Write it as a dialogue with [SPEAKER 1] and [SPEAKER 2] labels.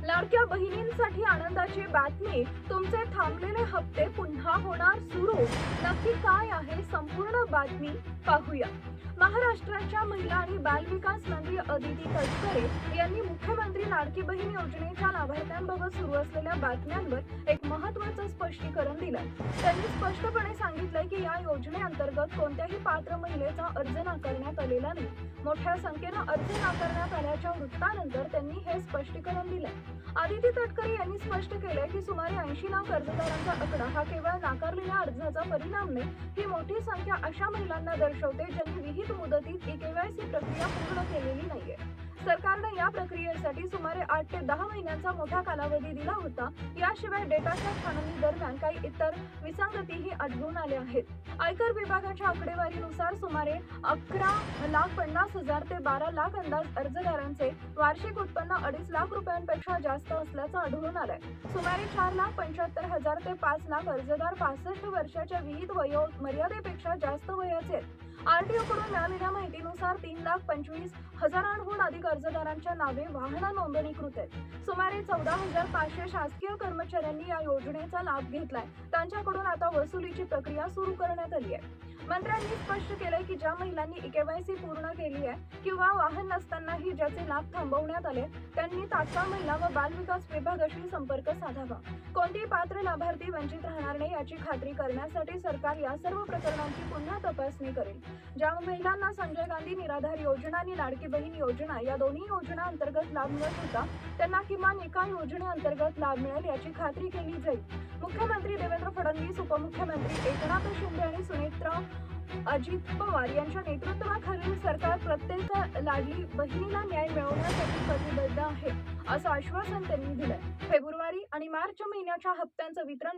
[SPEAKER 1] लाडक्या बहिणींसाठी आनंदाची बातमी. तुमचे थांबलेले हप्ते पुन्हा होणार सुरू. नक्की काय आहे संपूर्ण बातमी पाहूया. महाराष्ट्राच्या महिला आणि बालविकास मंत्री अदिती तटकरे यांनी मुख्यमंत्री लाडकी बहीण योजनेच्या लाभार्थ्यांबाबत सुरू असलेल्या बातम्यांवर एक महत्त्वाचं स्पष्टीकरण दिलं. त्यांनी स्पष्टपणे सांगितलं की या योजनेअंतर्गत कोणत्याही पात्र महिलेचा अर्ज नाकारण्यात आलेला नाही. मोठ्या संख्येनं अर्ज नाकारण्यात आल्याच्या वृत्तानंतर त्यांनी हे स्पष्टीकरण दिलं. अदिती तटकरे यांनी स्पष्ट केलंय की सुमारे 80 लाख अर्जदारांचा आकडा हा केवळ नाकारलेल्या अर्जाचा परिणाम नाही. ही मोठी संख्या अशा महिलांना दर्शवते ज्यांनी विहित मुदतीत केवायसी प्रक्रिया पूर्ण केलेली नाहीये. सरकारने या प्रक्रियेसाठी सुमारे 8 ते 10 महिन्यांचा मोठा कालावधी दिला होता. याशिवाय डेटाच्या छाननी दरम्यान काही इतर विसंगतीही आढळून आल्या आहेत. आयकर विभागाच्या आकडेवारीनुसार सुमारे 11,50,000 ते 12 लाख अंदाज अर्जदारांचे वार्षिक उत्पन्न 2.5 लाख रुपयांपेक्षा जास्त असल्याचं आढळून आलंय. सुमारे 4,75,000 ते 5 लाख अर्जदार 65 वर्षाच्या विहित वयोमर्यादेपेक्षा जास्त वयाचे आहेत. आरटीओ कडून मिळालेल्या माहितीनुसार 3,25,000हून अधिक अर्जदारांच्या नावे वाहन नोंदणीकृत आहेत. सुमारे 14,500 शासकीय कर्मचाऱ्यांनी या योजनेचा लाभ घेतलाय. त्यांच्याकडून आता वसुलीची प्रक्रिया सुरू करण्यात आली आहे. मंत्र्यांनी स्पष्ट केलंय की ज्या महिलांनी केवायसी पूर्ण केली आहे किंवा वाहन नसतानाही ज्याचे लाभ थांबवण्यात आले त्यांनी तात्काळ महिला व बालविकास विभागाशी संपर्क साधावा. कोणतीही पात्र लाभार्थी वंचित राहणार नाही याची खात्री करण्यासाठी सरकार या सर्व प्रकरणांची पुन्हा तपासणी करेल. ज्या महिलांना संजय गांधी निराधार योजना आणि लाडकी बहीण योजना या दोन्ही योजना अंतर्गत लाभ मिळत होता त्यांना किमान एका योजनेअंतर्गत लाभ मिळेल याची खात्री केली जाईल. मुख्यमंत्री देवेंद्र फडणवीस, उपमुख्यमंत्री एकनाथ शिंदे आणि सुनेत्रा अजित पवार यांच्या नेतृत्वाखालील सरकार प्रत्येक लाडली बहिणीला न्याय मिळवण्यासाठी कटिबद्ध आहे असं आश्वासन त्यांनी दिलंय. फेब्रुवारी आणि मार्च महिन्याच्या हप्त्यांचं वितरण